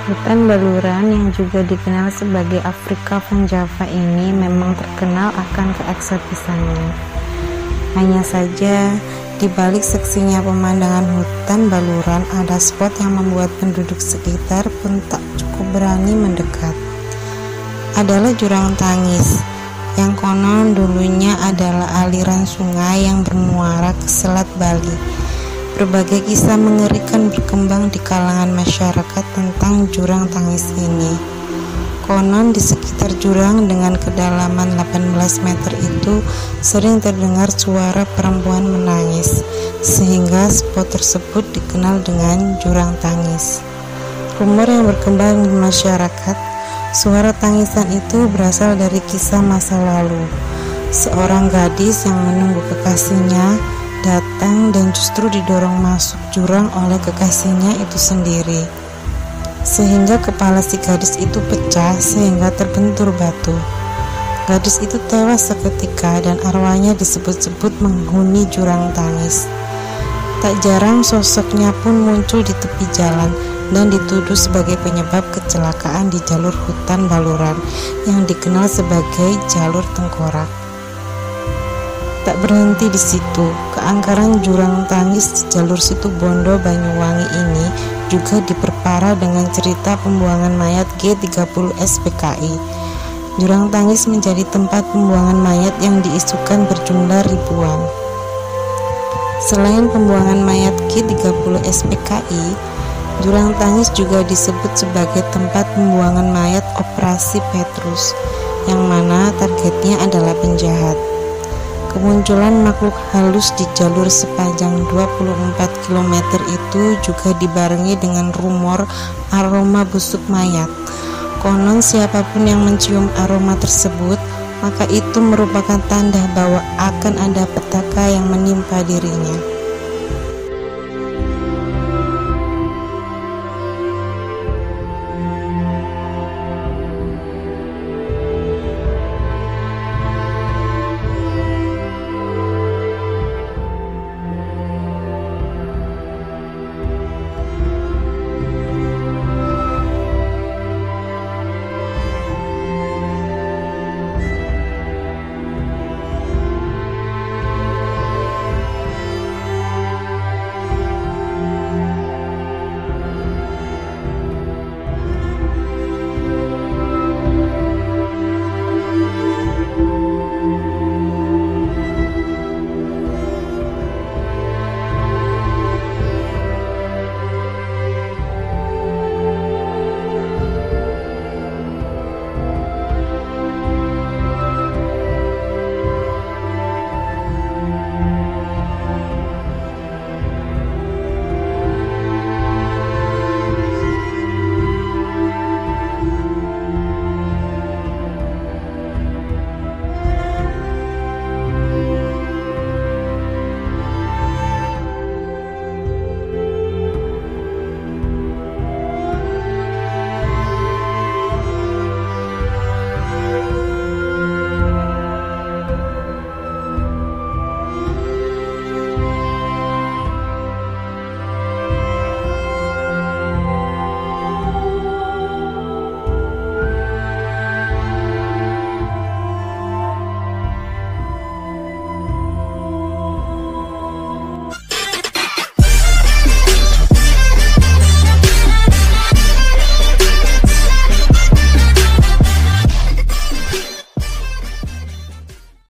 Hutan baluran yang juga dikenal sebagai Afrika von Java ini memang terkenal akan keeksotisannya. Hanya saja, di balik seksinya pemandangan hutan baluran ada spot yang membuat penduduk sekitar pun tak cukup berani mendekat. Adalah Jurang Tangis, yang konon dulunya adalah aliran sungai yang bermuara ke Selat Bali. Berbagai kisah mengerikan berkembang di kalangan masyarakat tentang Jurang Tangis ini. Konon di sekitar jurang dengan kedalaman 18 meter itu sering terdengar suara perempuan menangis, sehingga spot tersebut dikenal dengan Jurang Tangis. Rumor yang berkembang di masyarakat, suara tangisan itu berasal dari kisah masa lalu. Seorang gadis yang menunggu kekasihnya datang dan justru didorong masuk jurang oleh kekasihnya itu sendiri, sehingga kepala si gadis itu pecah sehingga terbentur batu. Gadis itu tewas seketika dan arwahnya disebut-sebut menghuni Jurang Tangis. Tak jarang sosoknya pun muncul di tepi jalan dan dituduh sebagai penyebab kecelakaan di jalur hutan baluran yang dikenal sebagai jalur tengkorak. Tak berhenti di situ, keangkeran Jurang Tangis di jalur Situbondo Banyuwangi ini juga diperparah dengan cerita pembuangan mayat G30 SPKI. Jurang Tangis menjadi tempat pembuangan mayat yang diisukan berjumlah ribuan. Selain pembuangan mayat G30 SPKI, Jurang Tangis juga disebut sebagai tempat pembuangan mayat Operasi Petrus, yang mana targetnya adalah penjahat. Kemunculan makhluk halus di jalur sepanjang 24 km itu juga dibarengi dengan rumor aroma busuk mayat. Konon siapapun yang mencium aroma tersebut, maka itu merupakan tanda bahwa akan ada petaka yang menimpa dirinya.